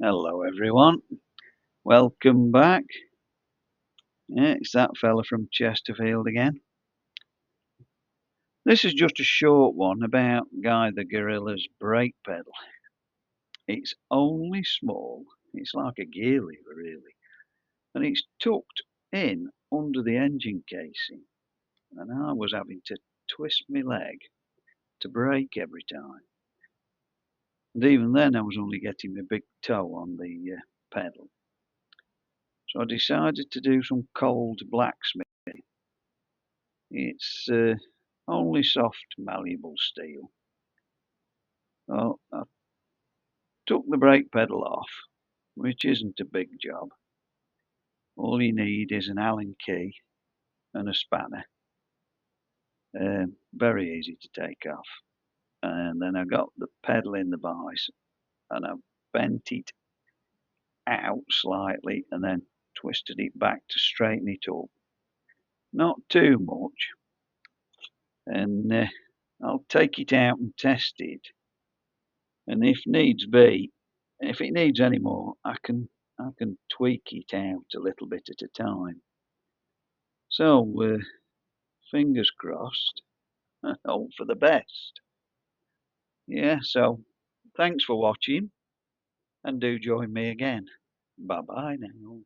Hello everyone, welcome back. Yeah, it's that fella from Chesterfield again. This is just a short one about Guy the Gorilla's brake pedal. It's only small, it's like a gear lever really, and it's tucked in under the engine casing, and I was having to twist my leg to brake every time. And even then I was only getting my big toe on the pedal. So I decided to do some cold blacksmith. It's only soft, malleable steel. Well, I took the brake pedal off, which isn't a big job. All you need is an Allen key and a spanner. Very easy to take off. And then I got the pedal in the vise and I bent it out slightly and then twisted it back to straighten it up. Not too much. And I'll take it out and test it. And if needs be, if it needs any more, I can tweak it out a little bit at a time. So fingers crossed, hope for the best. Yeah, so thanks for watching and do join me again. Bye bye now.